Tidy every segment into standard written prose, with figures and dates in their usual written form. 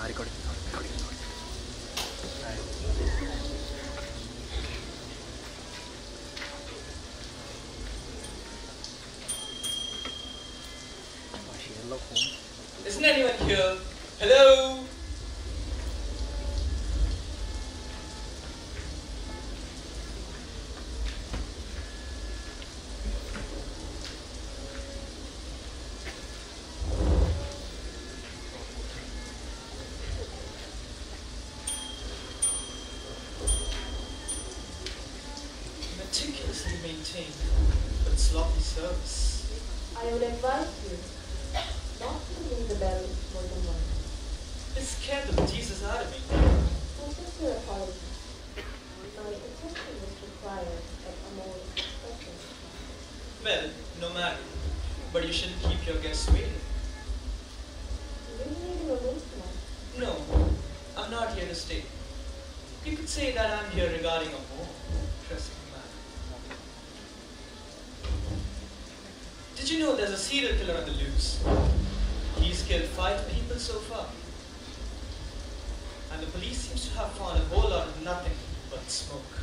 recording. Isn't anyone here? Hello? Meticulously maintained, but sloppy service. I would advise you not to ring the bell more than once. It scared the Jesus out of me. My sincere apology. My attention was required at a more expressive time. Well, no matter. But you shouldn't keep your guests waiting. Do you need a room tonight? No, I'm not here to stay. You could say that I'm here regarding a more pressing matter. Did you know there's a serial killer on the loose? He's killed 5 people so far. And the police seems to have found a whole lot of nothing but smoke.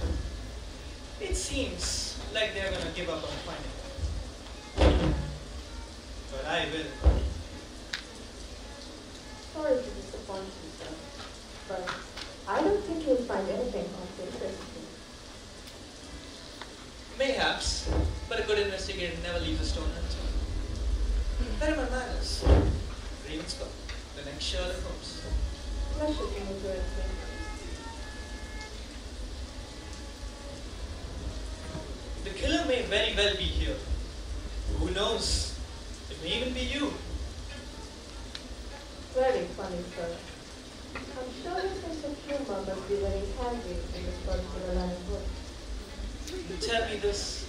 It seems like they're gonna give up on finding it. But I will. Sorry to disappoint you, sir, but I don't think you'll find anything of interest. Mayhaps, but a good investigator never leaves a stone unturned. Where are my manners? Ravenscott, the next Sherlock Holmes. Pleasure to make your acquaintance. The killer may very well be here. Who knows? It may even be you. Very funny, sir. I'm sure your sense of humor must be very handy in this particular line of work. You tell me this.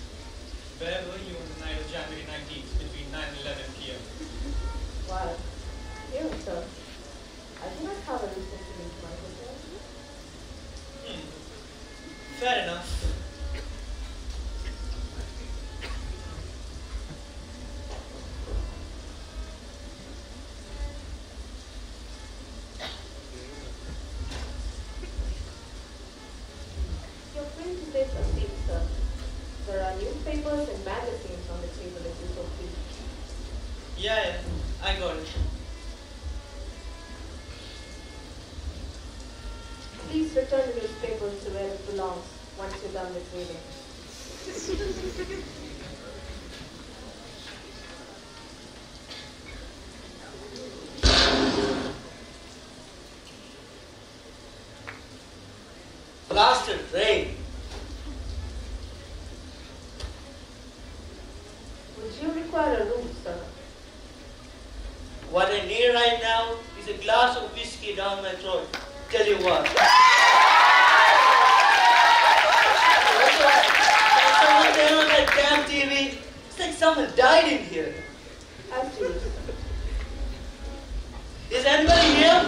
Where were you on the night of January 19th between 9 and 11 p.m.? Why, here, sir. I do not have a reason to leave my hotel. Fair enough. You're free to take a seat, sir. There are newspapers and magazines on the table if you so please. Yeah, I got it. Please return the newspapers to where it belongs once you're done with reading. Blasted rain. Would you require a room, sir? What I need right now is a glass of whiskey down my throat. Tell you what. Someone there on that damn TV. It's like someone died in here. I see. Is anybody here?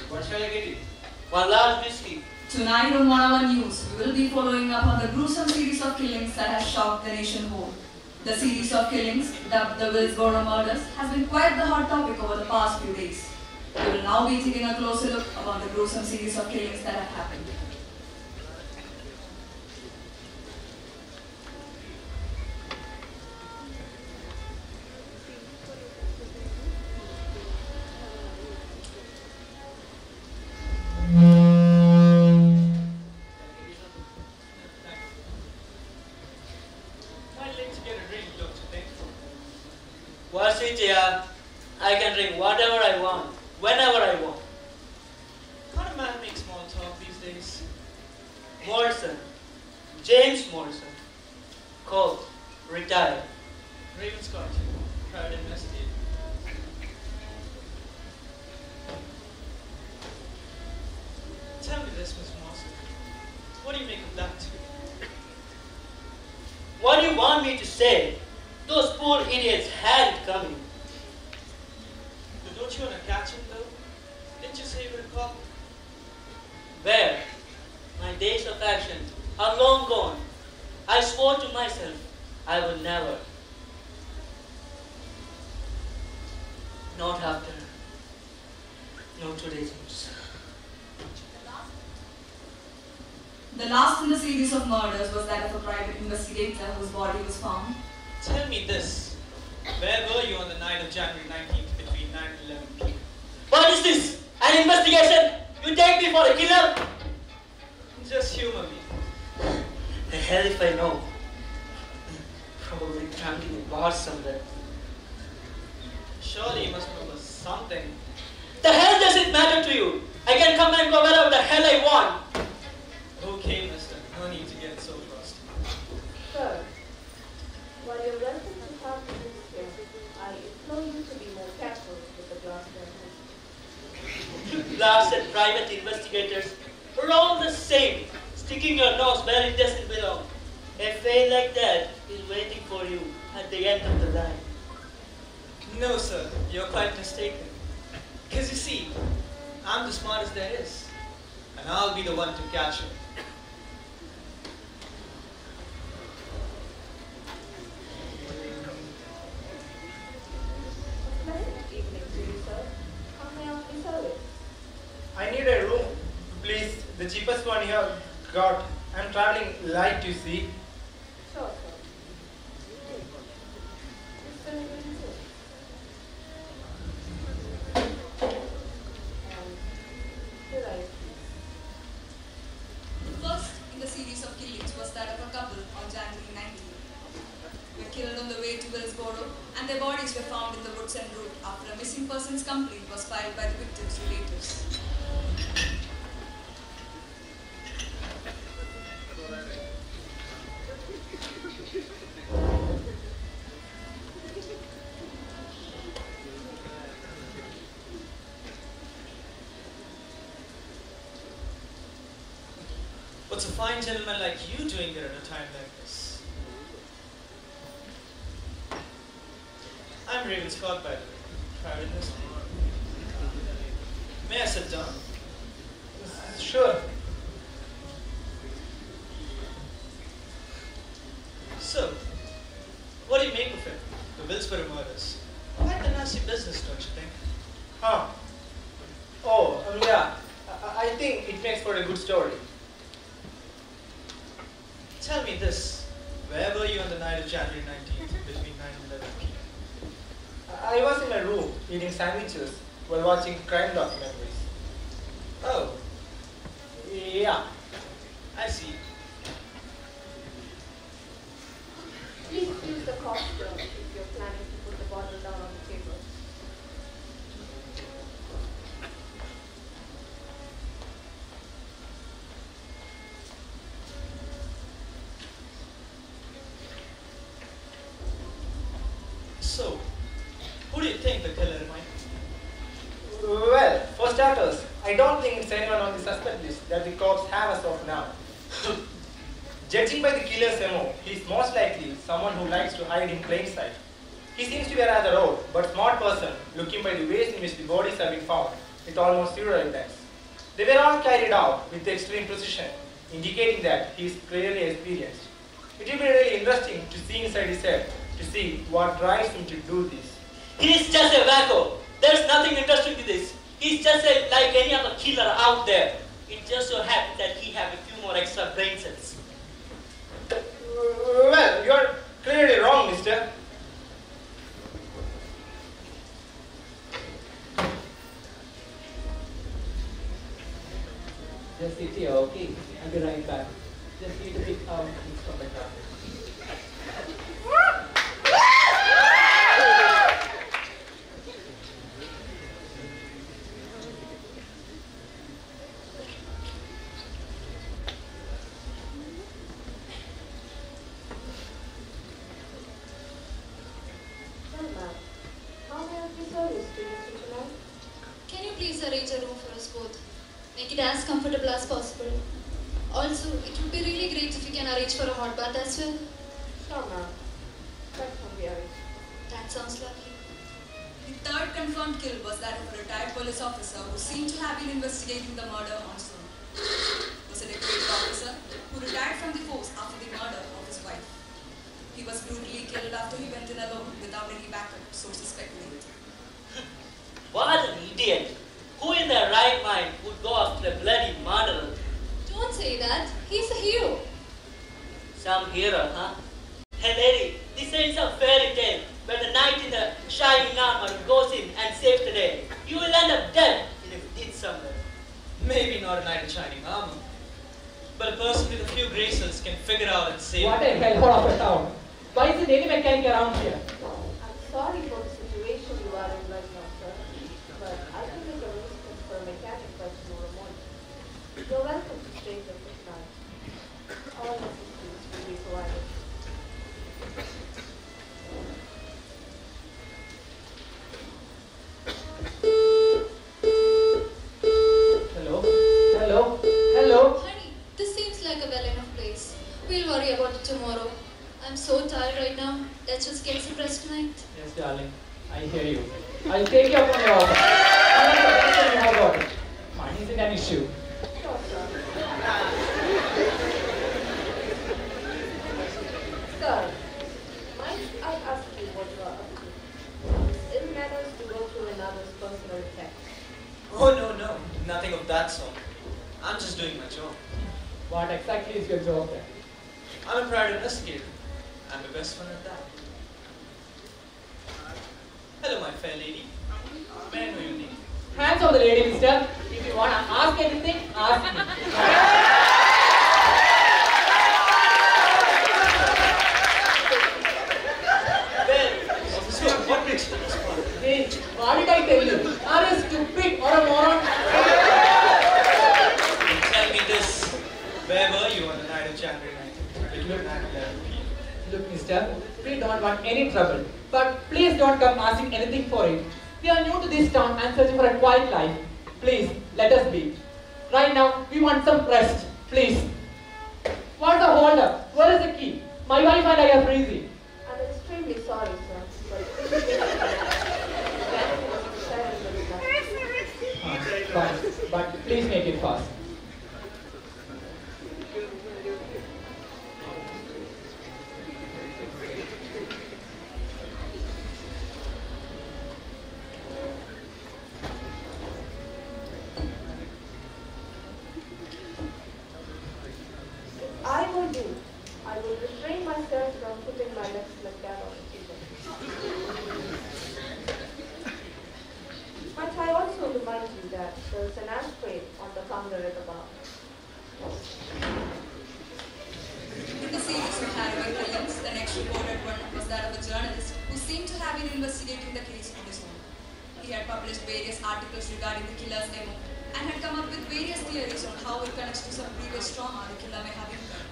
What shall I get you? One last whiskey. Tonight on 1 Hour News, we will be following up on the gruesome series of killings that has shocked the nation whole. The series of killings, dubbed the Willsboro murders, has been quite the hot topic over the past few days. We will now be taking a closer look about the gruesome series of killings that have happened. I'd like to get a drink, don't you think? What's it, yeah? I can drink whatever I want, whenever I want. How do man make small talk these days? Morrison. James Morrison. Colt. Retired. Ravenscott, private investigator. Tell me this, Miss Morrison. What do you make of that too? What do you want me to say? Those poor idiots had it coming. But don't you want to catch him though? Didn't you say you were a cop? Where? My days of action are long gone. I swore to myself I would never. Not after. No.2 agents. The last in the series of murders was that of a private investigator whose body was found. Tell me this. Where were you on the night of January 19th between 9 and 11 p.m.? What is this? An investigation? You take me for a killer? Just humor me. The hell if I know. Probably traveling in bars somewhere. Surely you must remember something. The hell does it matter to you? I can come and go wherever the hell I want. Okay, mister. No need to get so frosty. Sir, while you're welcome to have this here, I implore you to be more careful with the glass there. Blast and private investigators are all the same. Sticking your nose where it doesn't belong. A fate like that is waiting for you at the end of the line. No, sir. You're quite mistaken. Because you see, I'm the smartest there is. And I'll be the one to catch him. Pleasant evening to you, sir. How may I be service? I need a room, please. The cheapest one here got. I'm traveling light, you see. Sure, sir. Mr. Lincoln. And here I First in the series of killings was that of a couple on January 19th. They were killed on the way to Willsboro, and their bodies were found in the woods en route after a missing persons complaint was filed by the victims' relatives. What's a fine gentleman like you doing there at a time like this? I'm Raven Scott, by the way. Private investigator. May I sit down? Sure. So, what do you make of it? The Willsboro murders. Quite a nasty business, don't you think? Huh. Oh, yeah. I think it makes for a good story. Tell me this. Where were you on the night of January 19th between 9 and 11 p.m.? I was in my room eating sandwiches while watching crime documentaries. Oh, Yeah. I see. Please use the cork stone if you're planning to put the bottle down on the table. So, who do you think the killer might be? Well, for starters, I don't think it's anyone on the suspect list that the cops have as of now. Judging by the killer's MO, he's most likely someone who likes to hide in plain sight. He seems to be a rather old but smart person, looking by the ways in which the bodies have been found with almost zero evidence. They were all carried out with extreme precision, indicating that he is clearly experienced. It will be really interesting to see inside his head to see what drives him to do this. He's just a wacko. There's nothing interesting to this. He's just like any other killer out there. It just so happens that he has a few more extra brain cells. Well, you're clearly wrong, mister. Just sit here, okay? I'll be right back. Just need to pick out things from the car. Well, ma'am, how may I be service to you tonight? Can you please arrange a room for us both? Make it as comfortable as possible. Also, it would be really great if you can arrange for a hot bath as well. Sure, ma'am. That can be arranged. That sounds lovely. The third confirmed kill was that of a retired police officer who seemed to have been investigating the murder on his own. He was a decorated officer who retired from the force after the murder of his wife. He was brutally killed after he went in alone without any backup, sources speculate. some hero, huh? Hey lady, this ain't some fairy tale where the knight in the shining armor goes in and saves the day. You will end up dead in a ditch somewhere. Maybe not a knight in shining armor, but a person with a few graces can figure out and save. What a hellhole of a town. Why isn't any mechanic around here? I'm sorry for the situation you are in right now, sir, but I can make arrangements for a mechanic by tomorrow morning. You're welcome to stay for this night. All assistance will be provided. Hello? Hello? Hello? Honey, this seems like a well enough place. We'll worry about it tomorrow. I'm so tired right now. Let's just get some rest tonight. Yes, darling. I hear you. I'll take you up on your offer. How much attention you have got it? Money isn't an issue. Sure, sir. Sir, might I ask you what you are up to? It matters to go through another's personal effects. Oh no, nothing of that sort. I'm just doing my job. What exactly is your job then? I'm a private investigator. I'm the best one at that. Hello, my fair lady. May I know your name? Hands on the lady, mister. If you want to ask anything, ask me. Well, officer, what brings you to this part? Hey, what did I tell you? Are you stupid or a moron? Tell me this. Where were you on the night of January 19th? Look at 11 p.m. Look, mister, we don't want any trouble. But please don't come asking anything for it. We are new to this town and searching for a quiet life. Please, let us be. Right now, we want some rest. Please. What's the hold up? Where is the key? My wife and I are freezing. I'm extremely sorry, sir, but this is the Fine, but please make it fast. I will refrain myself from putting my lips like that on the table. Might I also remind you that there is an ashtray on the counter at the bar. In the series of harrowing killings, the next reported one was that of a journalist who seemed to have been investigating the case on his own. He had published various articles regarding the killer's MO and had come up with various theories on how it connects to some previous trauma the killer may have incurred.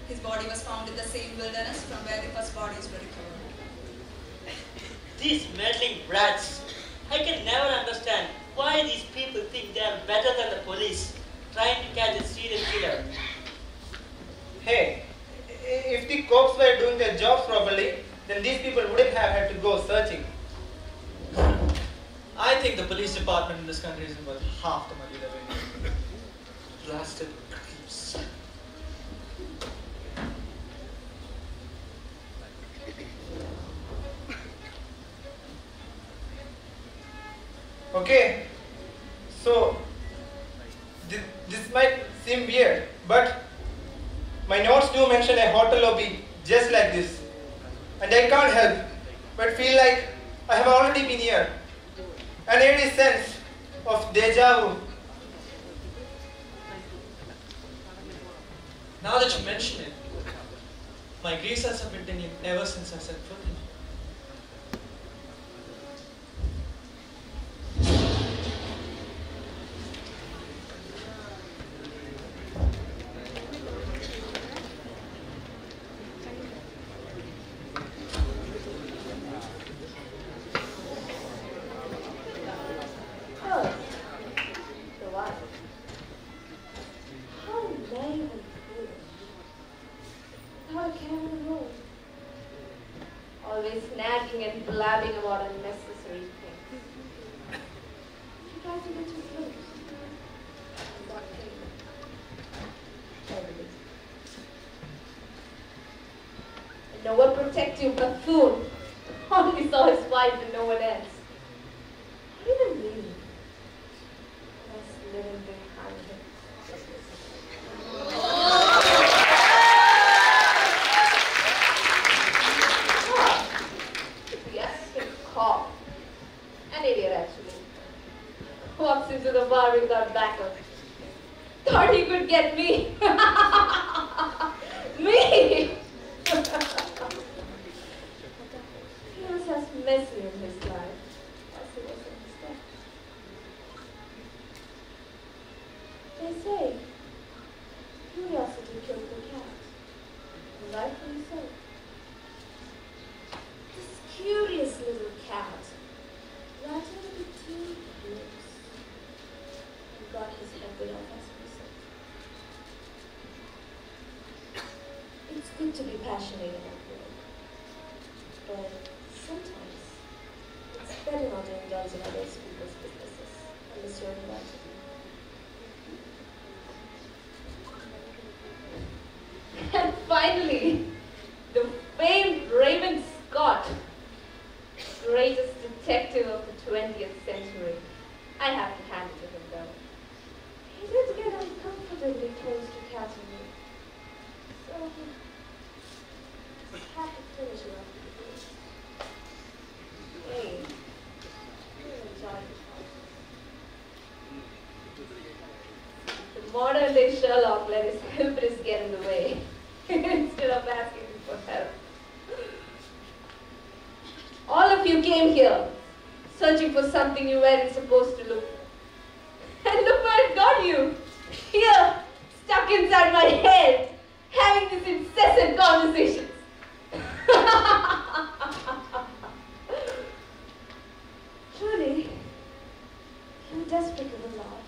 His body was found in the same wilderness from where the first bodies were recovered. These meddling brats. I can never understand why these people think they are better than the police trying to catch a serial killer. Hey, if the cops were doing their jobs properly, then these people wouldn't have had to go searching. I think the police department in this country isn't worth half the money they're making. Blasted creeps. Okay, so this might seem weird, but my notes do mention a hotel lobby just like this. And I can't help but feel like I have already been here. An eerie sense of deja vu. Now that you mention it, my grey cells have been tingling ever since I set foot in. Always nagging and blabbing about unnecessary things. She tries to get you close. And that thing. Heavily. And no one protect you, buffoon. Only saw his wife and no one else. What even mean? Just living behind him. walks into the bar without backup. Thought he could get me. Me! He was as messy in his life as he was in his death. They say curiosity killed the cat. And rightfully so. This curious little cat ran into the deep woods and got his head bit off as we said. It's good to be passionate in our world, but sometimes it's better not to indulge in other people's businesses unless you're invited. And finally, the famed Raymond Scott, greatest detective of the 20th century. I have to hand it to him though. He did get uncomfortably close to catching me. So he had to finish it off with the Hey, you enjoy the modern day Sherlock let his hubris get in the way instead of asking me for help. All of you came here searching for something you weren't supposed to look for. And look where it got you. Here, stuck inside my head, having these incessant conversations. Truly, you does pick up a lot.